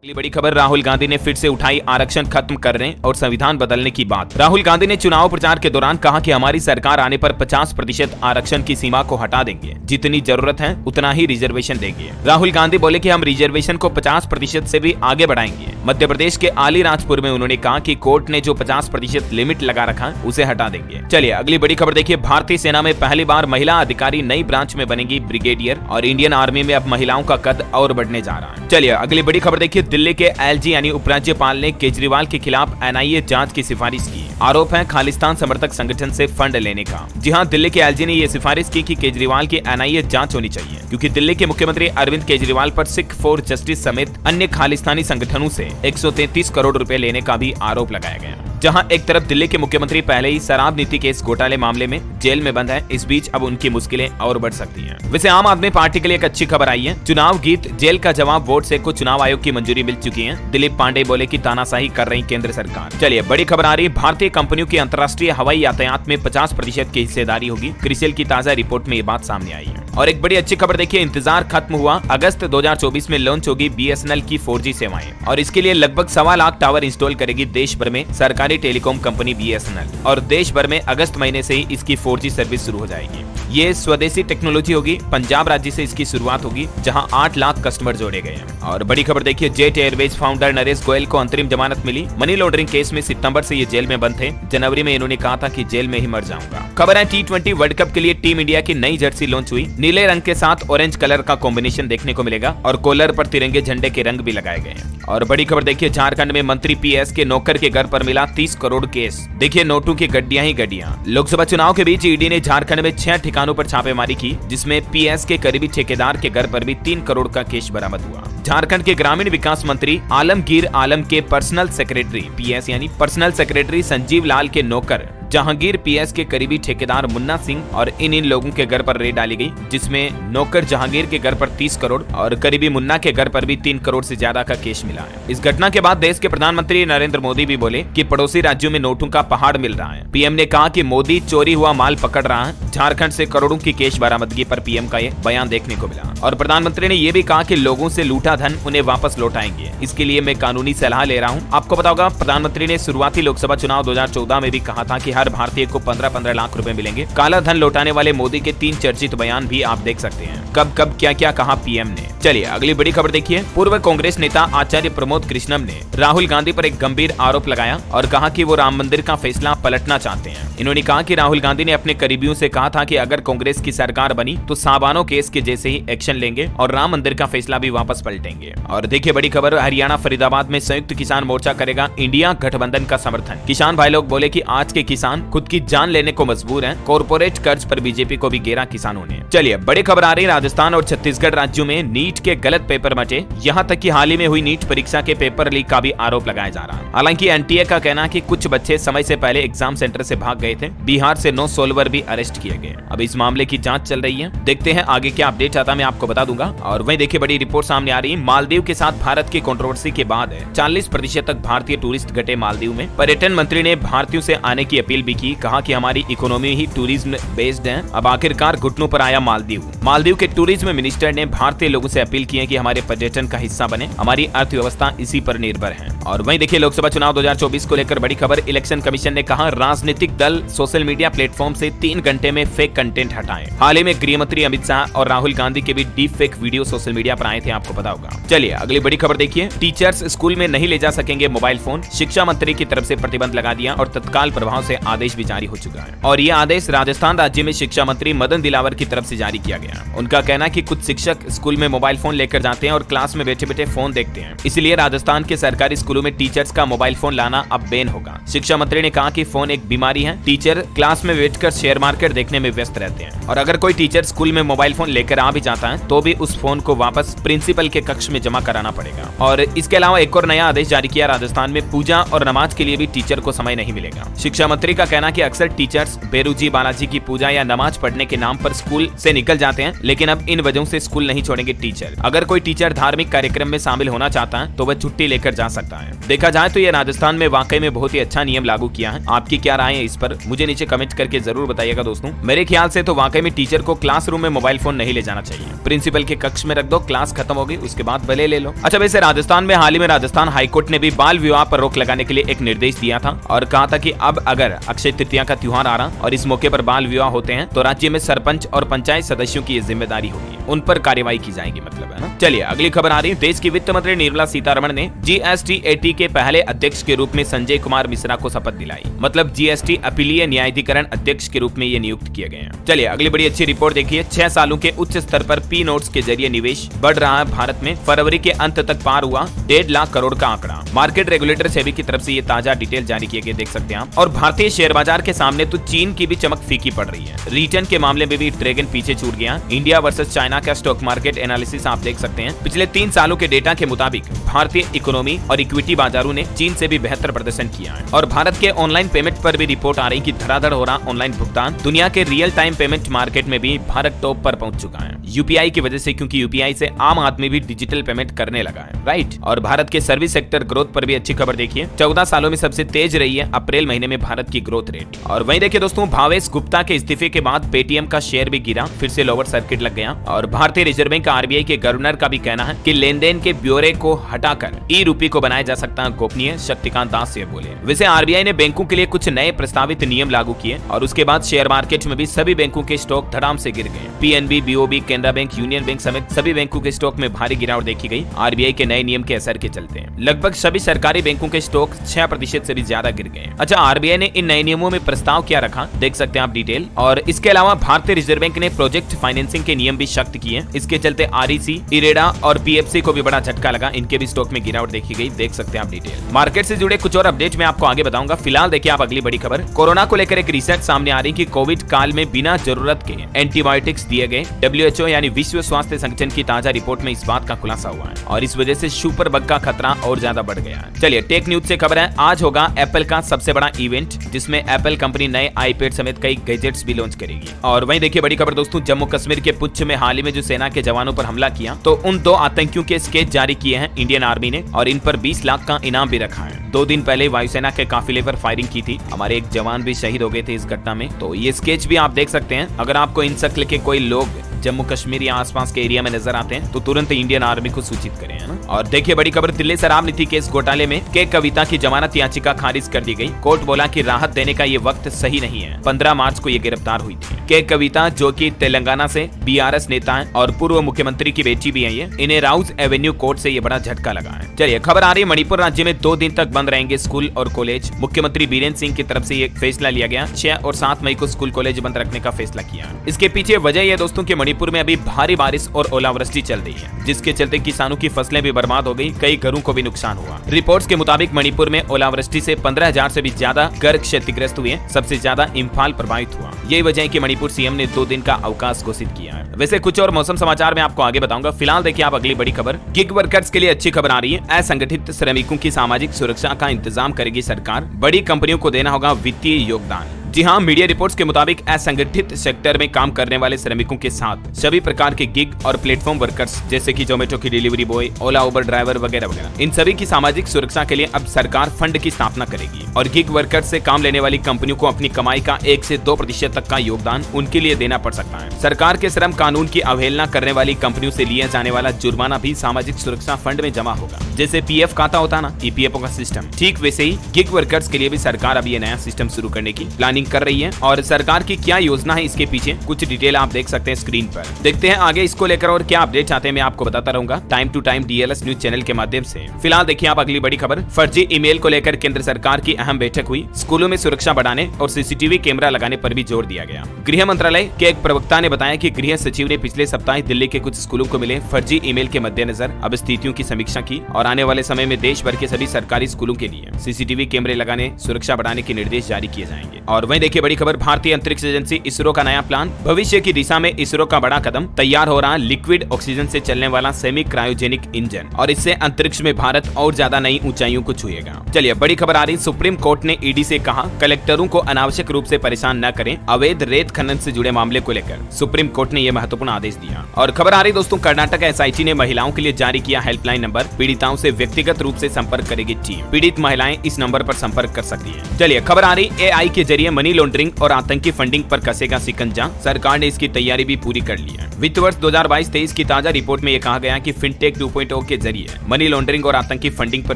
अगली बड़ी खबर, राहुल गांधी ने फिर से उठाई आरक्षण खत्म करने और संविधान बदलने की बात। राहुल गांधी ने चुनाव प्रचार के दौरान कहा कि हमारी सरकार आने पर 50% आरक्षण की सीमा को हटा देंगे, जितनी जरूरत है उतना ही रिजर्वेशन देंगे। राहुल गांधी बोले कि हम रिजर्वेशन को 50% से भी आगे बढ़ाएंगे। मध्य प्रदेश के आलीराजपुर में उन्होंने कहा कि कोर्ट ने जो 50% लिमिट लगा रखा उसे हटा देंगे। चलिए अगली बड़ी खबर देखिए, भारतीय सेना में पहली बार महिला अधिकारी नई ब्रांच में बनेगी ब्रिगेडियर और इंडियन आर्मी में अब महिलाओं का कद और बढ़ने जा रहा है। चलिए अगली बड़ी खबर देखिए, दिल्ली के एलजी यानी उपराज्यपाल ने केजरीवाल के खिलाफ एनआईए जांच की सिफारिश की। आरोप है खालिस्तान समर्थक संगठन से फंड लेने का। जी हां, दिल्ली के एलजी ने यह सिफारिश की कि केजरीवाल की एनआईए जांच होनी चाहिए, क्योंकि दिल्ली के मुख्यमंत्री अरविंद केजरीवाल पर सिख फॉर जस्टिस समेत अन्य खालिस्तानी संगठनों से 133 करोड़ रुपए लेने का भी आरोप लगाया गया। जहां एक तरफ दिल्ली के मुख्यमंत्री पहले ही शराब नीति केस घोटाले मामले में जेल में बंद है, इस बीच अब उनकी मुश्किलें और बढ़ सकती हैं। वैसे आम आदमी पार्टी के लिए एक अच्छी खबर आई है। चुनाव गीत जेल का जवाब वोट से को चुनाव आयोग की मंजूरी मिल चुकी है। दिलीप पांडे बोले कि तानाशाही कर रही केंद्र सरकार। चलिए बड़ी खबर आ रही, भारतीय कंपनियों की अंतर्राष्ट्रीय हवाई यातायात में 50% की हिस्सेदारी होगी। क्रिसिल की ताजा रिपोर्ट में ये बात सामने आई है। और एक बड़ी अच्छी खबर देखिए, इंतजार खत्म हुआ। अगस्त 2024 में लॉन्च होगी बीएसएनएल की 4G सेवाएं और इसके लिए लगभग 1.25 लाख टावर इंस्टॉल करेगी देश भर में सरकारी टेलीकॉम कंपनी बीएसएनएल और देश भर में अगस्त महीने से ही इसकी 4G सर्विस शुरू हो जाएगी। ये स्वदेशी टेक्नोलॉजी होगी। पंजाब राज्य से इसकी शुरुआत होगी, जहां 8 लाख कस्टमर जोड़े गए हैं। और बड़ी खबर देखिए, jet Airways founder Naresh Goyal को अंतरिम जमानत मिली। मनी लॉन्ड्रिंग केस में सितंबर से ये जेल में बंद थे। जनवरी में इन्होंने कहा था कि जेल में ही मर जाऊंगा। खबर है, T20 वर्ल्ड कप के लिए टीम इंडिया की नई जर्सी लॉन्च हुई। नीले रंग के साथ ऑरेंज कलर का कॉम्बिनेशन देखने को मिलेगा और कॉलर पर तिरंगे झंडे के रंग भी लगाए गए हैं। और बड़ी खबर देखिए, झारखंड में मंत्री पीएस के नौकर के घर पर मिला 30 करोड़ केस। देखिए नोटों की गड्डियां ही गड्डियां। लोकसभा चुनाव के बीच ईडी ने झारखंड में 6 ठिकानों पर छापेमारी की, जिसमें पीएस के करीबी ठेकेदार के घर पर भी 3 करोड़ का कैश बरामद हुआ। झारखंड के ग्रामीण विकास मंत्री आलमगीर आलम के पर्सनल सेक्रेटरी पीएस यानी पर्सनल सेक्रेटरी संजीव लाल के नौकर जहांगीर पीएस के करीबी ठेकेदार मुन्ना सिंह और इन लोगों के घर पर रेड डाली गई, जिसमें नौकर जहांगीर के घर पर 30 करोड़ और करीबी मुन्ना के घर पर भी 3 करोड़ से ज्यादा का कैश मिला है। इस घटना के बाद देश के प्रधानमंत्री नरेंद्र मोदी भी बोले कि पड़ोसी राज्यों में नोटों का पहाड़ मिल रहा है। पीएम ने कहा कि मोदी चोरी हुआ माल पकड़ रहा है। झारखंड से करोड़ों की कैश बरामदगी पर पीएम का ये बयान देखने को मिला। और प्रधानमंत्री ने यह भी कहा कि लोगों से लूटा धन उन्हें वापस लौटाएंगे, इसके लिए मैं कानूनी सलाह ले रहा हूँ। आपको पता होगा, प्रधानमंत्री ने शुरुआती लोकसभा चुनाव 2014 में भी कहा था कि हर भारतीय को 15-15 लाख रुपए मिलेंगे। काला धन लौटाने वाले मोदी के 3 चर्चित बयान भी आप देख सकते हैं। कब कब क्या क्या कहा पीएम ने। चलिए अगली बड़ी खबर देखिए, पूर्व कांग्रेस नेता आचार्य प्रमोद कृष्णम ने राहुल गांधी पर एक गंभीर आरोप लगाया और कहा कि वो राम मंदिर का फैसला पलटना चाहते हैं। इन्होंने कहा कि राहुल गांधी ने अपने करीबियों से कहा था कि अगर कांग्रेस की सरकार बनी तो साबानो केस के जैसे ही एक्शन लेंगे और राम मंदिर का फैसला भी वापस पलटेंगे। और देखिए बड़ी खबर, हरियाणा फरीदाबाद में संयुक्त किसान मोर्चा करेगा इंडिया गठबंधन का समर्थन। किसान भाई लोग बोले कि आज के किसान खुद की जान लेने को मजबूर हैं। कॉर्पोरेट कर्ज पर बीजेपी को भी घेरा किसानों ने। चलिए बड़ी खबर आ रही, राजस्थान और छत्तीसगढ़ राज्यों में नीट के गलत पेपर बचे। यहाँ तक कि हाल ही में हुई नीट परीक्षा के पेपर लीक का भी आरोप लगाया जा रहा है। हालांकि एनटीए का कहना है कि कुछ बच्चे समय से पहले एग्जाम सेंटर से भाग गए थे। बिहार से 9 सोल्वर भी अरेस्ट किए गए। अब इस मामले की जांच चल रही है, देखते हैं आगे क्या अपडेट आता है, मैं आपको बता दूंगा। और वहीं देखिए बड़ी रिपोर्ट सामने आ रही है, मालदीव के साथ भारत की कंट्रोवर्सी के बाद 40% तक भारतीय टूरिस्ट घटे मालदीव में। पर्यटन मंत्री ने भारतीयों से आने की अपील भी की, कहा कि हमारी इकोनॉमी ही टूरिज्म बेस्ड है। अब आखिरकार घुटनों पर आया मालदीव। मालदीव के टूरिज्म मिनिस्टर ने भारतीय लोगों से अपील की है कि हमारे पर्यटन का हिस्सा बने, हमारी अर्थव्यवस्था इसी पर निर्भर है। और वहीं देखिए लोकसभा चुनाव 2024 को लेकर बड़ी खबर, इलेक्शन कमीशन ने कहा राजनीतिक दल सोशल मीडिया प्लेटफॉर्म से 3 घंटे में फेक कंटेंट हटाएं। हाल ही में गृह मंत्री अमित शाह और राहुल गांधी के भी deep fake video social media पर आए थे, आपको पता होगा। चलिए अगली बड़ी खबर देखिए, टीचर्स स्कूल में नहीं ले जा सकेंगे मोबाइल फोन। शिक्षा मंत्री की तरफ से प्रतिबंध लगा दिया और तत्काल प्रभाव से आदेश भी जारी हो चुका है। और यह आदेश राजस्थान राज्य में शिक्षा मंत्री मदन दिलावर की तरफ से जारी किया गया। उनका कहना है कि कुछ शिक्षक स्कूल में मोबाइल फोन लेकर जाते हैं और क्लास में बैठे बैठे फोन देखते हैं, इसलिए राजस्थान के सरकारी स्कूलों में टीचर्स का मोबाइल फोन लाना अब बैन होगा। शिक्षा मंत्री ने कहा कि फोन एक बीमारी है। टीचर क्लास में बैठकर शेयर मार्केट देखने में व्यस्त रहते हैं और अगर कोई टीचर स्कूल में मोबाइल फोन लेकर आ भी जाता है तो भी उस फोन को वापस प्रिंसिपल के कक्ष में जमा कराना पड़ेगा। और इसके अलावा एक और नया आदेश जारी किया, राजस्थान में पूजा और नमाज के लिए भी टीचर को समय नहीं मिलेगा। शिक्षा मंत्री का कहना कि अक्सर टीचर्स बेरुजी बालाजी की पूजा या नमाज पढ़ने के नाम पर स्कूल से निकल जाते हैं, लेकिन अब इन वजहों से स्कूल नहीं छोड़ेंगे टीचर। अगर कोई टीचर धार्मिक कार्यक्रम में शामिल होना चाहता है तो वह छुट्टी लेकर जा सकता है। देखा जाए तो ये राजस्थान में वाकई में बहुत ही अच्छा नियम लागू किया है। आपकी क्या राय है इस पर मुझे नीचे कमेंट करके जरूर बताइएगा दोस्तों। मेरे ख्याल से तो वाकई में टीचर को क्लासरूम में मोबाइल फोन नहीं ले जाना चाहिए। प्रिंसिपल के कक्ष में रख दो, क्लास खत्म होगी उसके बाद भले ले लो। अच्छा, वैसे राजस्थान में हाल ही में राजस्थान हाईकोर्ट ने भी बाल विवाह पर रोक लगाने के लिए एक निर्देश दिया था और कहा था कि अब अगर अक्षय तृतीया का त्योहार आ रहा और इस मौके पर बाल विवाह होते हैं तो राज्य में सरपंच और पंचायत सदस्यों की ये जिम्मेदारी होगी, उन पर कार्रवाई की जाएगी, मतलब है ना। चलिए अगली खबर आ रही है। देश की वित्त मंत्री निर्मला सीतारमण ने GSTAT के पहले अध्यक्ष के रूप में संजय कुमार मिश्रा को शपथ दिलाई, मतलब GST अपीलीय न्यायाधिकरण अध्यक्ष के रूप में ये नियुक्त किए गए हैं। चलिए अगली बड़ी अच्छी रिपोर्ट देखिए। 6 सालों के उच्च स्तर पर P नोट्स के जरिए निवेश बढ़ रहा है भारत में। फरवरी के अंत तक पार हुआ 1.5 लाख करोड़ का आंकड़ा। मार्केट रेगुलेटर सेबी की तरफ से ये ताजा डिटेल जारी किए गए, देख सकते हैं आप। और भारतीय शेयर बाजार के सामने तो चीन की भी चमक फीकी पड़ रही है। रिटर्न के मामले में भी ड्रैगन पीछे छूट गया। इंडिया वर्सेस चाइना का स्टॉक मार्केट एनालिसिस आप देख सकते हैं। पिछले 3 सालों के डेटा के मुताबिक भारतीय इकोनॉमी और इक्विटी बाजारों ने चीन से भी बेहतर प्रदर्शन किया है। और भारत के ऑनलाइन पेमेंट पर भी रिपोर्ट आ रही कि धड़ाधड़ हो रहा ऑनलाइन भुगतान। दुनिया के रियल टाइम पेमेंट मार्केट में भी भारत टॉप पर पहुंच चुका है, यूपीआई की वजह से, क्योंकि यूपीआई से आम आदमी भी डिजिटल पेमेंट करने लगा है, राइट। और भारत के सर्विस सेक्टर ग्रोथ पर भी अच्छी खबर देखिए। 14 सालों में सबसे तेज रही है अप्रैल महीने में भारत की ग्रोथ रेट। और वहीं देखिए दोस्तों, भावेश गुप्ता के इस्तीफे के बाद पेटीएम का शेयर भी गिरा, फिर से लोअर सर्किट लग गया। और भारतीय रिजर्व बैंक आरबीआई के गवर्नर का भी कहना है कि लेन देन के ब्यौरे को हटाकर ई-रूपी को बनाया जा सकता है गोपनीय। शक्तिकांत दास ये बोले। वैसे आरबीआई ने बैंकों के लिए कुछ नए प्रस्तावित नियम लागू किए और उसके बाद शेयर मार्केट में भी सभी बैंकों के स्टॉक धड़ाम से गिर गए। PNB, BOB, Canara bank, union bank समेत सभी बैंकों के स्टॉक में भारी गिरावट देखी गई आरबीआई के नए नियम के असर के चलते। लगभग सभी सरकारी बैंकों के स्टॉक 6% से भी ज्यादा गिर गए। अच्छा, आरबीआई ने इन नए नियमों में प्रस्ताव क्या रखा, देख सकते हैं आप डिटेल। और इसके अलावा भारतीय रिजर्व बैंक ने प्रोजेक्ट फाइनेंसिंग के नियम भी सख्त किए। इसके चलते आरईसी, इरेडा और पीएफसी को भी बड़ा झटका लगा। इनके भी स्टॉक में गिरावट देखी गई, देख सकते हैं आप डिटेल। मार्केट से जुड़े कुछ और अपडेट मैं आपको आगे बताऊंगा। फिलहाल देखिए आप अगली बड़ी खबर। कोरोना को लेकर एक रिसर्च सामने आ रही कि कोविड काल में बिना जरूरत के एंटीबायोटिक्स दिए गए। WHO यानी विश्व स्वास्थ्य संगठन की ताजा रिपोर्ट में इस बात का खुलासा हुआ है और इस वजह से सुपर बग का खतरा और ज्यादा बढ़ गया है। चलिए टेक न्यूज से खबर है। आज होगा एप्पल का सबसे बड़ा इवेंट, जिसमें एप्पल कंपनी नए आईपैड समेत कई गैजेट्स भी लॉन्च करेगी। और वहीं देखिए बड़ी खबर दोस्तों, जम्मू कश्मीर के पुंछ में हाल ही में जो सेना के जवानों पर हमला किया, तो उन 2 आतंकियों के स्केच जारी किए हैं इंडियन आर्मी ने और इन पर 20 लाख का इनाम भी रखा है। 2 दिन पहले वायुसेना के काफिले पर फायरिंग की थी। हमारे एक जवान भी शहीद हो गए थे इस घटना में। तो ये स्केच भी आप देख सकते हैं। अगर आपको इन शक्ल के कोई लोग जम्मू कश्मीर या आसपास के एरिया में नजर आते हैं तो तुरंत इंडियन आर्मी को सूचित करें, है ना। और देखिए बड़ी खबर, दिल्ली शराब नीति केस घोटाले में के कविता की जमानत याचिका खारिज कर दी गई। कोर्ट बोला कि राहत देने का ये वक्त सही नहीं है। 15 मार्च को ये गिरफ्तार हुई थी। के कविता, जो कि तेलंगाना से बीआरएस नेता है और पूर्व मुख्यमंत्री की बेटी भी है ये, इन्हें राउज एवेन्यू कोर्ट से ये बड़ा झटका लगा है। चलिए खबर आ रही है, मणिपुर राज्य में 2 दिन तक बंद रहेंगे स्कूल और कॉलेज। मुख्यमंत्री बीरेन्द्र सिंह की तरफ से ये फैसला लिया गया। 6 और 7 मई को स्कूल कॉलेज बंद रखने का फैसला किया। इसके पीछे वजह यह दोस्तों की मणिपुर में अभी भारी बारिश और ओलावृष्टि चल रही है, जिसके चलते किसानों की फसलें भी बर्बाद हो गई, कई घरों को भी नुकसान हुआ। रिपोर्ट्स के मुताबिक मणिपुर में ओलावृष्टि से 15,000 से भी ज्यादा घर क्षतिग्रस्त हुए। सबसे ज्यादा इम्फाल प्रभावित हुआ। यही वजह है कि मणिपुर सीएम ने 2 दिन का अवकाश घोषित किया है। वैसे कुछ और मौसम समाचार में आपको आगे बताऊंगा। फिलहाल देखिए आप अगली बड़ी खबर। गिग वर्कर्स के लिए अच्छी खबर आ रही है। असंगठित श्रमिकों की सामाजिक सुरक्षा का इंतजाम करेगी सरकार। बड़ी कंपनियों को देना होगा वित्तीय योगदान। जी हाँ, मीडिया रिपोर्ट्स के मुताबिक असंगठित सेक्टर में काम करने वाले श्रमिकों के साथ सभी प्रकार के गिग और प्लेटफॉर्म वर्कर्स जैसे कि जोमेटो की डिलीवरी बॉय, ओला उबर ड्राइवर वगैरह वगैरह, इन सभी की सामाजिक सुरक्षा के लिए अब सरकार फंड की स्थापना करेगी और गिग वर्कर्स से काम लेने वाली कंपनियों को अपनी कमाई का 1 से 2% तक का योगदान उनके लिए देना पड़ सकता है। सरकार के श्रम कानून की अवहेलना करने वाली कंपनियों से लिया जाने वाला जुर्माना भी सामाजिक सुरक्षा फंड में जमा होगा। जैसे पीएफ खाता होता ना, ईपीएफओ का सिस्टम, ठीक वैसे ही गिग वर्कर्स के लिए भी सरकार अब ये नया सिस्टम शुरू करने की प्लानिंग कर रही है। और सरकार की क्या योजना है इसके पीछे, कुछ डिटेल आप देख सकते हैं स्क्रीन पर। देखते हैं आगे इसको लेकर और क्या अपडेट आते हैं, मैं आपको बताता रहूंगा time to time DLS news channel के माध्यम से। फिलहाल देखिए आप अगली बड़ी खबर। फर्जी ईमेल को लेकर केंद्र सरकार की अहम बैठक हुई। स्कूलों में सुरक्षा बढ़ाने और सीसीटीवी कैमरा लगाने पर भी जोर दिया गया। गृह मंत्रालय के एक प्रवक्ता ने बताया कि गृह सचिव ने पिछले सप्ताह दिल्ली के कुछ स्कूलों को मिले फर्जी ईमेल के मद्देनजर अब स्थितियों की समीक्षा की और आने वाले समय में देश भर के सभी सरकारी स्कूलों के लिए सीसीटीवी कैमरे लगाने, सुरक्षा बढ़ाने के निर्देश जारी किए जाएंगे। और वहीं वहीं देखिए बड़ी खबर, भारतीय अंतरिक्ष एजेंसी इसरो का नया प्लान, भविष्य की दिशा में इसरो का बड़ा कदम, तैयार हो रहा लिक्विड ऑक्सीजन से चलने वाला सेमी क्रायोजेनिक इंजन और इससे अंतरिक्ष में भारत और ज्यादा नई ऊंचाइयों को छुएगा। चलिए बड़ी खबर आ रही, सुप्रीम कोर्ट ने ईडी से कहा कलेक्टरों को अनावश्यक रूप से परेशान न करें, अवैध रेत खनन से जुड़े मामले को लेकर सुप्रीम कोर्ट ने यह महत्वपूर्ण आदेश दिया। और खबर आ रही दोस्तों, कर्नाटक एसआईटी ने महिलाओं के लिए जारी किया हेल्पलाइन नंबर, पीड़िताओं से व्यक्तिगत रूप से संपर्क करेगी टीम, पीड़ित महिलाएं इस नंबर पर संपर्क कर सकती है। चलिए खबर आ रही, एआई के जरिए मनी लॉन्ड्रिंग और आतंकी फंडिंग पर कसेगा शिकंजा, सरकार ने इसकी तैयारी भी पूरी कर ली है। वित्त वर्ष 2022-23 की ताजा रिपोर्ट में यह कहा गया कि फिनटेक 2.0 के जरिए मनी लॉन्ड्रिंग और आतंकी फंडिंग पर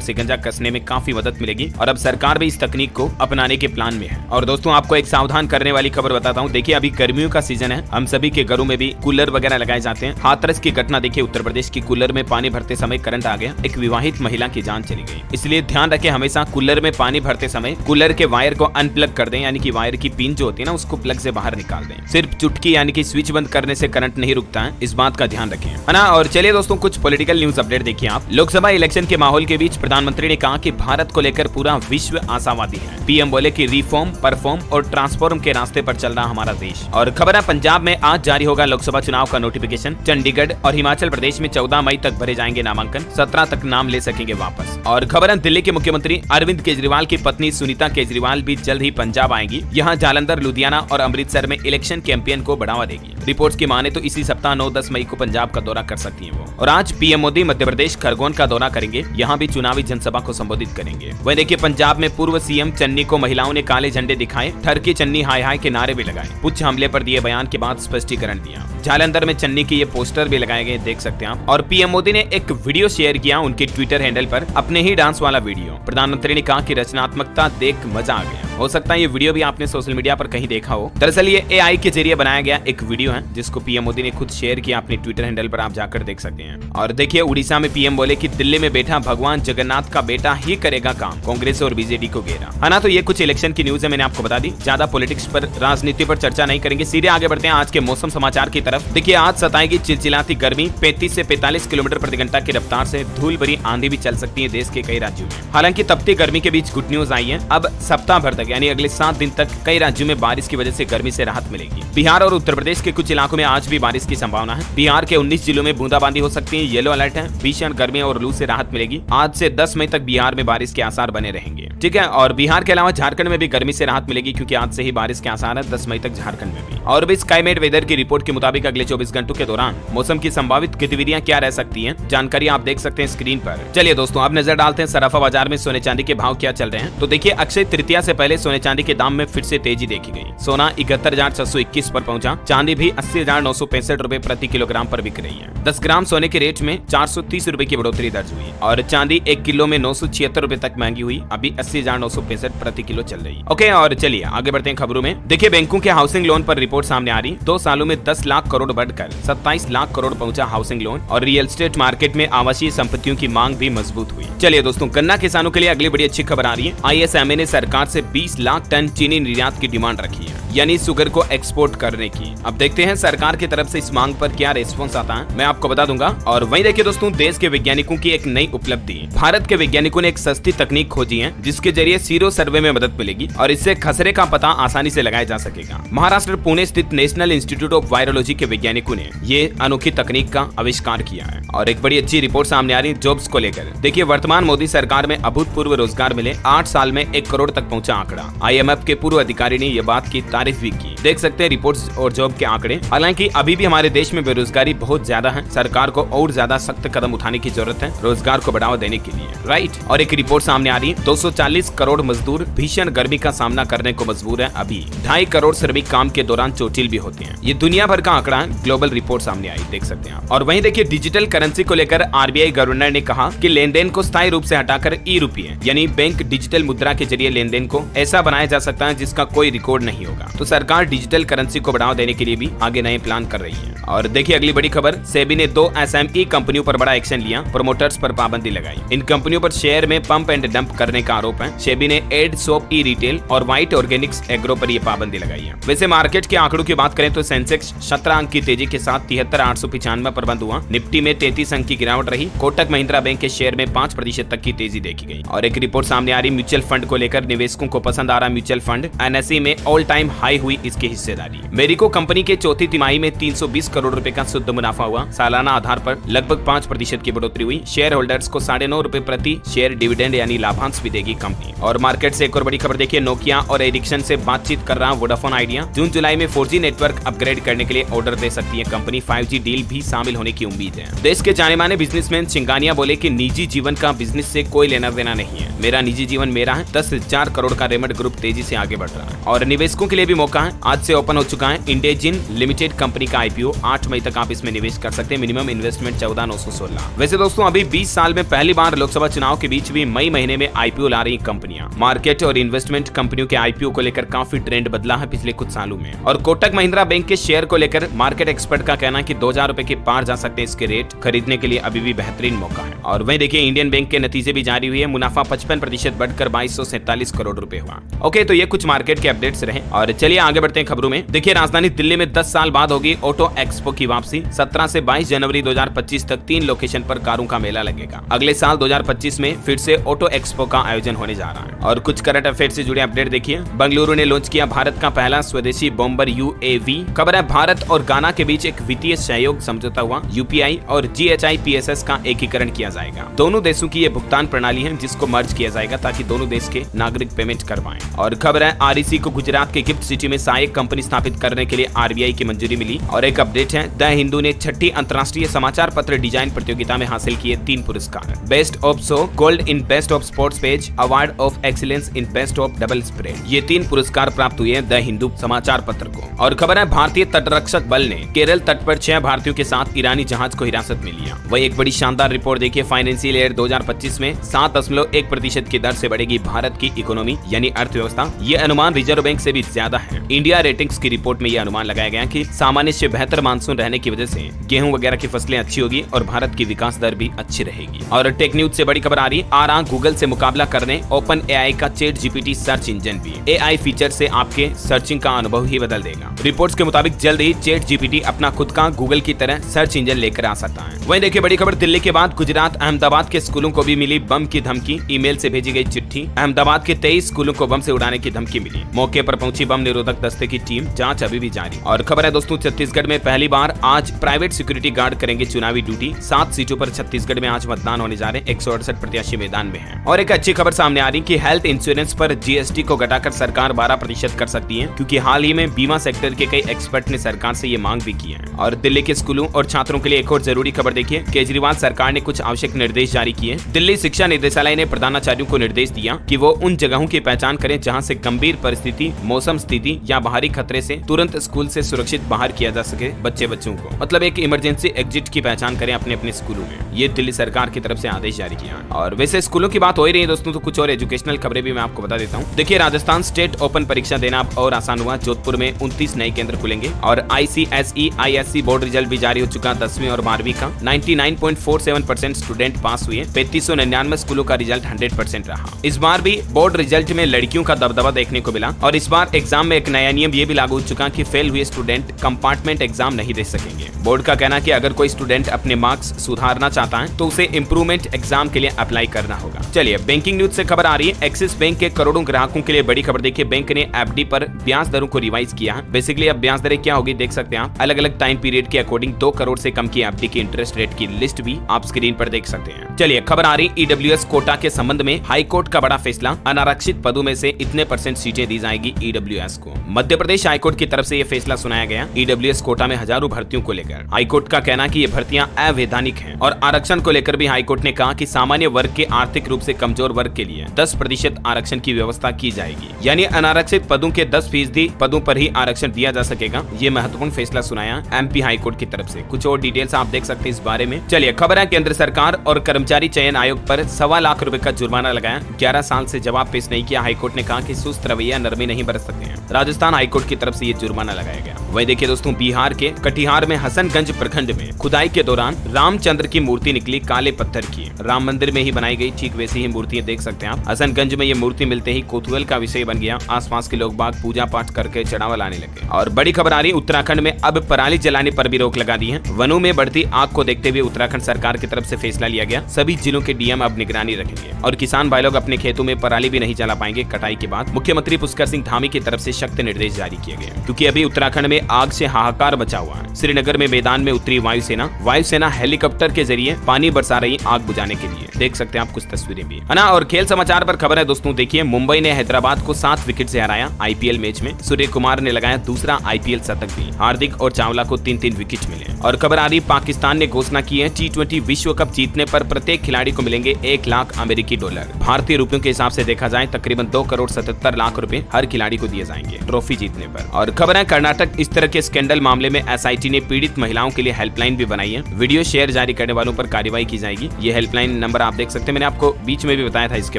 शिकंजा कसने में काफी मदद मिलेगी और अब सरकार भी इस तकनीक को अपनाने के प्लान में है। और दोस्तों आपको एक सावधान करने वाली खबर बताता हूँ, देखिए अभी गर्मियों का सीजन है, हम सभी के घरों में भी कूलर वगैरह लगाए जाते हैं। हाथरस की घटना देखिए, उत्तर प्रदेश की कूलर में पानी भरते समय करंट आ गया, एक विवाहित महिला की जान चली गई। इसलिए ध्यान रखें, हमेशा कूलर में पानी भरते समय कूलर के वायर को अनप्लग कर दें, यानी कि वायर की पिन जो होती है ना उसको प्लग से बाहर निकाल दें। सिर्फ चुटकी यानी कि स्विच बंद करने से करंट नहीं रुकता है, इस बात का ध्यान रखें, है ना। और चलिए दोस्तों कुछ पॉलिटिकल न्यूज अपडेट देखिए आप। लोकसभा इलेक्शन के माहौल के बीच प्रधानमंत्री ने कहा कि भारत को लेकर पूरा विश्व आशावादी है। पीएम बोले कि रिफॉर्म, परफॉर्म और ट्रांसफॉर्म के रास्ते पर चल रहा हमारा देश। और खबर है, पंजाब में आज जारी होगा लोकसभा चुनाव का नोटिफिकेशन। चंडीगढ़ और हिमाचल प्रदेश में 14 मई तक भरे जाएंगे नामांकन, 17 तक नाम ले सकेंगे वापस। और खबर है, दिल्ली के मुख्यमंत्री अरविंद केजरीवाल की पत्नी सुनीता केजरीवाल भी जल्द ही पंजाब आएंगी। यहाँ जालंधर, लुधियाना और अमृतसर में इलेक्शन कैंपेन को बढ़ावा देगी। रिपोर्ट्स की माने तो इसी सप्ताह 9-10 मई को पंजाब का दौरा कर सकती है वो। और आज पीएम मोदी मध्य प्रदेश खरगोन का दौरा करेंगे, यहाँ भी चुनावी जनसभा को संबोधित करेंगे। वहीं देखिए पंजाब में पूर्व सीएम चन्नी को महिलाओं ने काले झंडे दिखाए, ठरकी चन्नी हाय हाय के नारे भी लगाए, पुछ हमले पर दिए बयान के बाद स्पष्टीकरण दिया। जालंधर में चन्नी के ये पोस्टर भी लगाए गए, देख सकते हैं आप। और पीएम मोदी ने एक वीडियो शेयर किया उनके ट्विटर हैंडल पर, अपने ही डांस वाला वीडियो। प्रधानमंत्री ने कहा कि रचनात्मकता देख मजा आ गया। हो सकता है ये वीडियो भी आपने सोशल मीडिया पर कहीं देखा हो। दरअसल ये एआई के जरिए बनाया गया एक वीडियो है जिसको पीएम मोदी ने खुद शेयर किया अपने ट्विटर हैंडल पर, आप जाकर देख सकते हैं। और देखिए उड़ीसा में पीएम बोले कि दिल्ली में बैठा भगवान जगन्नाथ का बेटा ही करेगा काम, कांग्रेस और बीजेडी को घेरा, है ना। तो ये कुछ इलेक्शन की न्यूज है, मैंने आपको बता दी। ज्यादा पॉलिटिक्स पर, राजनीति पर चर्चा नहीं करेंगे, सीधे आगे बढ़ते हैं आज के मौसम समाचार की तरफ। देखिए आज सताएगी चिलचिलाती गर्मी, 35 से 45 किलोमीटर प्रति घंटा की रफ्तार से धूल भरी आंधी भी चल सकती है देश के कई राज्यों में। हालांकि तपती गर्मी के बीच गुड न्यूज आई है, अब सप्ताह भर तक यानी अगले 7 दिन तक कई राज्यों में बारिश की वजह से गर्मी से राहत मिलेगी। बिहार और उत्तर प्रदेश के कुछ इलाकों में आज भी बारिश की संभावना है। बिहार के 19 जिलों में बूंदाबांदी हो सकती है, येलो अलर्ट है। भीषण गर्मी और लू से राहत मिलेगी। आज से 10 मई तक बिहार में बारिश के आसार बने रहेंगे, ठीक है। और बिहार के अलावा झारखंड में भी गर्मी से राहत मिलेगी क्योंकि आज से ही बारिश के आसार है, 10 मई तक झारखंड में भी। और भी स्काईमेट वेदर की रिपोर्ट के मुताबिक अगले 24 घंटों के दौरान मौसम की संभावित गतिविधियां क्या रह सकती हैं, जानकारी आप देख सकते हैं स्क्रीन पर। चलिए दोस्तों अब नजर डालते हैं सराफा बाजार में सोने चांदी के भाव क्या चल रहे हैं। तो देखिए अक्षय तृतीया से पहले सोने चांदी के दाम में फिर से तेजी देखी गई। सोना 71,621 पर पहुंचा, चांदी भी 80,965 रुपए प्रति किलोग्राम पर बिक रही है। 10 ग्राम सोने के रेट में 430 रुपए की बढ़ोतरी दर्ज हुई और चांदी 1 किलो में 976 रुपए तक महंगी हुई, अभी 80,965 प्रति किलो चल रही है। ओके और चलिए आगे बढ़ते हैं खबरों में। देखिए बैंकों के हाउसिंग लोन पर रिपोर्ट सामने आ रही, 2 सालों में 10 लाख करोड़ बढ़कर 27 लाख करोड़ पहुंचा हाउसिंग लोन। और रियल एस्टेट मार्केट में आवासीय संपत्तियों की मांग भी मजबूत हुई। चलिए दोस्तों गन्ना किसानों के लिए अगली बड़ी अच्छी खबर आ रही है। आईएसएमए ने सरकार से 20 लाख टन चीनी निर्यात की डिमांड रखी है, यानी शुगर को एक्सपोर्ट करने की। अब देखते हैं सरकार की तरफ से इस मांग पर क्या रिस्पॉन्स आता है, मैं आपको बता दूंगा। और वहीं देखिए दोस्तों देश के वैज्ञानिकों की एक नई उपलब्धि, भारत के वैज्ञानिकों ने एक सस्ती तकनीक खोजी है जिसके जरिए सीरो सर्वे में मदद मिलेगी और इससे खसरे का पता आसानी से लगाया जा सकेगा। महाराष्ट्र पुणे स्थित नेशनल इंस्टीट्यूट ऑफ वायरोलॉजी के वैज्ञानिकों ने ये अनोखी तकनीक का आविष्कार किया है। और एक बड़ी अच्छी रिपोर्ट सामने आ रही है जॉब्स को लेकर। देखिए वर्तमान मोदी सरकार में अभूतपूर्व रोजगार मिले, 8 साल में 1 करोड़ तक पहुंचा आंकड़ा। आईएमएफ के पूर्व अधिकारी ने यह बात की तारीफ भी की। देख सकते हैं रिपोर्ट्स और जॉब के आंकड़े। हालांकि अभी भी हमारे देश में बेरोजगारी बहुत ज्यादा है, सरकार को और ज्यादा सख्त कदम उठाने की जरूरत है रोजगार को बढ़ावा देने के लिए, राइट। और एक रिपोर्ट सामने आ रही है, 240 करोड़ मजदूर भीषण गर्मी का सामना करने को मजबूर है। अभी 2.5 करोड़ श्रमिक काम के दौरान चोटिल भी होते हैं। ये दुनिया भर का आंकड़ा है, ग्लोबल रिपोर्ट सामने आई, देख सकते हैं आप। और वहीं देखिए डिजिटल करेंसी को लेकर आरबीआई गवर्नर ने कहा कि लेन देन को स्थायी रूप से हटाकर ई-रुपये यानी बैंक डिजिटल मुद्रा के जरिए लेन देन को ऐसा बनाया जा सकता है जिसका कोई रिकॉर्ड नहीं होगा। तो सरकार डिजिटल करेंसी को बढ़ावा देने के लिए भी आगे नए प्लान कर रही है। और देखिए अगली बड़ी खबर, सेबी ने 2 एसएमई कंपनियों पर बड़ा एक्शन लिया, प्रमोटर्स पर पाबंदी लगाई। इन कंपनियों पर शेयर में पंप एंड डंप करने का आरोप है। सेबी ने एड सोप ई रिटेल और व्हाइट ऑर्गेनिक्स एग्रो पर यह पाबंदी लगाई है। वैसे मार्केट के आंकड़ों की बात करें तो सेंसेक्स 17 अंक की तेजी के साथ 73,895 पर बंद हुआ। निफ्टी में 33 अंक की गिरावट रही। कोटक महिंद्रा बैंक के शेयर में 5% तक की तेजी देखी गई। और एक रिपोर्ट सामने आ रही म्यूचुअल फंड को लेकर, निवेशकों को पसंद आ रहा म्यूचुअल फंड। एनएसई में ऑल टाइम हाई हुई इसकी हिस्सेदारी। मेरिको कंपनी के चौथी तिमाही में 320 करोड़ रुपए का शुद्ध मुनाफा हुआ। सालाना आधार पर लगभग 5% की बढ़ोतरी हुई। शेयर होल्डर्स को 9.5 रुपए प्रति शेयर डिविडेंड यानी लाभांश भी देगी कंपनी। और मार्केट से एक और बड़ी खबर देखिए, नोकिया और एरिक्सन से बातचीत कर रहा वोडाफोन आइडिया। जून जुलाई में 4G नेटवर्क अपग्रेड करने के लिए ऑर्डर दे सकती है कंपनी। 5G डील भी शामिल होने की उम्मीद है। देश के जाने माने बिजनेसमैन सिंघानिया बोले कि निजी जीवन का बिजनेस से कोई लेना देना नहीं है। मेरा निजी जीवन मेरा है। 10,000 करोड़ का रेमंड ग्रुप तेजी से आगे बढ़ रहा है और निवेशकों के लिए भी मौका है। आज से ओपन हो चुका है इंडेजिन लिमिटेड कंपनी का IPO। 8 मई तक आप इसमें निवेश कर सकते हैं। Minimum investment 14,916। वैसे दोस्तों अभी 20 साल में पहली बार लोकसभा चुनाव के बीच भी मई महीने में IPO ला रही कंपनियां। मार्केट और इन्वेस्टमेंट कंपनियों के IPO को लेकर काफी ट्रेंड बदला है पिछले कुछ सालों में। और कोटक महिंद्रा बैंक के शेयर को लेकर मार्केट एक्सपर्ट का कहना है कि 2,000 रुपए के पार जा सकते हैं इसके रेट। खरीदने के लिए अभी भी बेहतरीन मौका है। और वहीं देखिए इंडियन बैंक के नतीजे भी जारी हुए। मुनाफा 55% बढ़कर 2247 करोड़ रुपए हुआ। ओके, तो ये कुछ मार्केट के अपडेट्स रहे और चलिए आगे बढ़ते हैं खबरों में। देखिए राजधानी दिल्ली में 10 साल बाद होगी ऑटो एक्सपो की वापसी। 17 से 22 जनवरी 2025 तक 3 लोकेशन पर कारों का मेला लगेगा। अगले साल 2025 में फिर से ऑटो एक्सपो का आयोजन होने जा रहा है। और कुछ करंट अफेयर से जुड़े अपडेट देखिए। बेंगलुरु ने लॉन्च किया भारत का पहला स्वदेशी बॉम्बर UAV। खबर है भारत और गाना के बीच एक वित्तीय सहयोग समझौता हुआ। UPI और GHIPSS का एकीकरण किया जाएगा। दोनों देशों की ये भुगतान प्रणाली है जिसको मर्ज किया जाएगा ताकि दोनों देश के नागरिक पेमेंट कर पाएं। और खबर है REC को गुजरात के गिफ्ट सिटी में सहायक कंपनी स्थापित करने के लिए RBI की मंजूरी मिली। और एक अपडेट है, द हिंदू ने 6ठी अंतर्राष्ट्रीय समाचार पत्र डिजाइन प्रतियोगिता में हासिल किए 3 पुरस्कार। Best of show, gold in best of sports page, award of excellence in best of double spread. ये 3 पुरस्कार प्राप्त हुए द हिंदू समाचार पत्र को। और खबर है भारतीय तटरक्षक बल ने केरल तट पर 6 भारतीयों के साथ ईरानी जहाज को हिरासत में लिया। वही एक बड़ी शानदार रिपोर्ट देखिए, फाइनेंशियल ईयर 2025 में 7.1% की दर से बढ़ेगी भारत की इकोनॉमी यानी अर्थव्यवस्था। ये अनुमान रिजर्व बैंक से भी ज्यादा है। इंडिया रेटिंग्स की रिपोर्ट में यह अनुमान लगाया गया कि सामान्य से बेहतर मानसून रहने की वजह से गेहूं वगैरह की फसलें अच्छी होगी और भारत की विकास दर भी अच्छी रहेगी। और टेक न्यूज से बड़ी खबर आ रही, आ रहा गूगल से मुकाबला करने ओपन AI का ChatGPT सर्च इंजन भी। AI फीचर से आपके सर्चिंग का अनुभव ही बदल देगा। रिपोर्ट्स के मुताबिक जल्द ही ChatGPT अपना खुद का गूगल की तरह सर्च इंजन लेकर आ सकता है। वहीं देखिए बड़ी खबर, दिल्ली के बाद गुजरात अहमदाबाद के स्कूलों को भी मिली बम की धमकी। ईमेल से भेजी गई चिट्ठी। अहमदाबाद के 23 स्कूलों को बम से उड़ाने की धमकी मिली। मौके पर पहुंची बम निरोधक दस्ते की टीम। जांच अभी भी जारी। और खबर है दोस्तों, छत्तीसगढ़ में पहली बार आज प्राइवेट सिक्योरिटी गार्ड करेंगे चुनावी ड्यूटी। 7 सीटों पर छत्तीसगढ़ में आज मतदान होने जा रहे हैं। 168 प्रत्याशी मैदान में हैं। और एक अच्छी खबर सामने आ रही कि हेल्थ इंश्योरेंस पर GST को घटाकर सरकार 12% कर सकती है, क्योंकि हाल ही में बीमा सेक्टर के कई एक्सपर्ट ने सरकार से ये मांग भी की है। और दिल्ली के स्कूलों और छात्रों के लिए एक और जरूरी खबर देखिए, केजरीवाल सरकार ने कुछ आवश्यक निर्देश जारी किए। दिल्ली शिक्षा निदेशालय ने प्रधानाचार्यों को निर्देश दिया कि वो उन जगहों की पहचान करें जहां से गंभीर परिस्थिति, मौसम स्थिति या बाहरी खतरे से तुरंत स्कूल से सुरक्षित बाहर किया जा सके बच्चों को। मतलब एक इमरजेंसी एग्जिट की पहचान करें अपने अपने स्कूलों में। ये दिल्ली सरकार की तरफ से आदेश जारी किया। और वैसे स्कूलों की बात हो ही रही है दोस्तों, तो कुछ और एजुकेशनल खबरें भी मैं आपको बता देता हूँ। देखिए राजस्थान स्टेट ओपन परीक्षा देना अब और आसान हुआ। जोधपुर में 29 नए केंद्र खुलेंगे। और ICSE ISC बोर्ड रिजल्ट भी जारी हो चुका। 10वीं और 12वीं का 99.47% स्टूडेंट पास हुए। 3599 स्कूलों का रिजल्ट 100% रहा। इस बार भी बोर्ड रिजल्ट में लड़कियों का दबदबा देखने को मिला। और इस बार एग्जाम में एक नया नियम ये भी लागू हो चुका कि फेल हुए स्टूडेंट कंपार्टमेंट एग्जाम नहीं दे सकेंगे। बोर्ड का कहना कि अगर कोई स्टूडेंट अपने मार्क्स सुधारना चाहता है तो उसे इंप्रूवमेंट एग्जाम के लिए अप्लाई करना होगा। चलिए बैंकिंग न्यूज से खबर आ रही है, एक्सिस बैंक के करोड़ों ग्राहकों के लिए बड़ी खबर देखिए, बैंक ने FD पर ब्याज दरों को रिवाइज किया है। बेसिकली अब ब्याज दरें क्या होगी देख सकते हैं आप। अलग अलग टाइम पीरियड के अकॉर्डिंग 2 करोड़ से कम की FD की इंटरेस्ट रेट की लिस्ट भी आप स्क्रीन पर देख सकते हैं। चलिए खबर आ रही EWS कोटा के संबंध में हाई कोर्ट का बड़ा फैसला। अनारक्षित पदों में से इतने % सीटें दी जाएगी EWS को। मध्य प्रदेश हाईकोर्ट की तरफ से यह फैसला सुनाया गया EWS कोटा में हजारों भर्तियों को लेकर। हाईकोर्ट का कहना कि ये भर्तियां अवैधानिक हैं। और आरक्षण को लेकर भी हाईकोर्ट ने कहा कि सामान्य वर्ग के आर्थिक रूप से कमजोर वर्ग के लिए 10% आरक्षण की व्यवस्था की जाएगी, यानी अनारक्षित पदों के 10% पदों पर ही आरक्षण दिया जा सकेगा। ये महत्वपूर्ण फैसला सुनाया MP हाईकोर्ट की तरफ से। कुछ और डिटेल्स आप देख सकते हैं इस बारे में। चलिए खबर है, केंद्र सरकार और कर्मचारी चयन आयोग पर 1.25 लाख रुपए का जुर्माना लगाया। 11 साल से जवाब पेश नहीं किया। हाईकोर्ट ने कहा कि सुस्त रवैया नरमी नहीं बरत सकते हैं। राजस्थान हाईकोर्ट की तरफ से ये जुर्माना लगाया गया। वही देखिए दोस्तों, बिहार के कटिहार में हसनगंज प्रखंड में खुदाई के दौरान रामचंद्र की मूर्ति निकली काले पत्थर की। राम मंदिर में ही बनाई गई ठीक वैसी ही मूर्तियां देख सकते हैं आप। हसनगंज में ये मूर्ति मिलते ही कौतूहल का विषय बन गया। आसपास के लोग बाग पूजा पाठ करके चढ़ावा लाने लगे। और बड़ी खबर आ रही, उत्तराखंड में अब पराली जलाने पर भी रोक लगा दी है। वनों में बढ़ती आग को देखते हुए उत्तराखंड सरकार की तरफ से फैसला लिया गया। सभी जिलों के डीएम अब निगरानी रखेंगे और किसान भाई लोग अपने खेतों में पराली भी नहीं जला पाएंगे कटाई के बाद। मुख्यमंत्री पुष्कर सिंह धामी की तरफ से सख्त निर्देश जारी किए गए, क्योंकि अभी उत्तराखंड में आग से हाहाकार बचा हुआ है। श्रीनगर में मैदान में उतरी वायुसेना हेलीकॉप्टर के जरिए पानी बरसा रही आग बुझाने के लिए। देख सकते हैं आप कुछ तस्वीरें भी, है ना। और खेल समाचार पर खबर है दोस्तों, देखिए मुंबई ने हैदराबाद को 7 विकेट से हराया आईपीएल मैच में। सूर्य कुमार ने लगाया दूसरा आईपीएल शतक भी। हार्दिक और चावला को 3-3 विकेट मिले। और खबर आ रही, पाकिस्तान ने घोषणा की है T20 विश्व कप जीतने पर प्रत्येक खिलाड़ी को मिलेंगे $1 लाख अमेरिकी। भारतीय रुपयों के हिसाब से देखा जाए तकरीबन 2 करोड़ 77 लाख रुपए हर खिलाड़ी को दिए जाएंगे ट्रॉफी जीतने पर। और खबर है, कर्नाटक इस तरह के स्कैंडल मामले में एसआईटी ने पीड़ित महिलाओं के लिए हेल्पलाइन भी बनाई है। वीडियो शेयर जारी करने वालों पर कार्रवाई की जाएगी। ये हेल्पलाइन नंबर आप देख सकते हैं, मैंने आपको बीच में भी बताया था इसके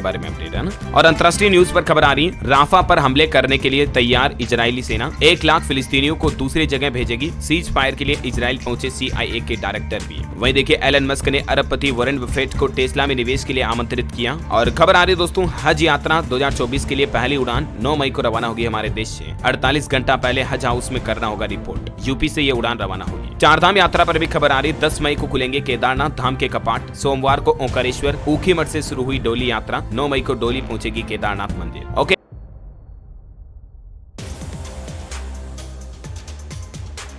बारे में अपडेट, है ना। और अंतर्राष्ट्रीय न्यूज पर खबर आ रही, राफा पर हमले करने के लिए तैयार इजरायली सेना 1 लाख फिलिस्तीनियों को दूसरी जगह भेजेगी। सीज फायर के लिए इजराइल पहुंचे CIA के डायरेक्टर भी। वहीं देखिए, एलन मस्क ने अरबपति वॉरेन बफेट को टेस्ला में निवेश के लिए आमंत्रित किया। और खबर आ रही दोस्तों, हज यात्रा 2024 के लिए पहली उड़ान 9 मई को रवाना होगी हमारे देश से। 48 घंटा पहले हज हाउस में करना होगा रिपोर्ट। यूपी से ये उड़ान रवाना होगी। चारधाम यात्रा पर भी खबर आ रही, 10 मई को खुलेंगे केदारनाथ धाम के कपाट। सोमवार को ओंकारेश्वर ऊखीमठ से शुरू हुई डोली यात्रा। 9 मई को डोली पहुंचेगी केदारनाथ मंदिर। ओके।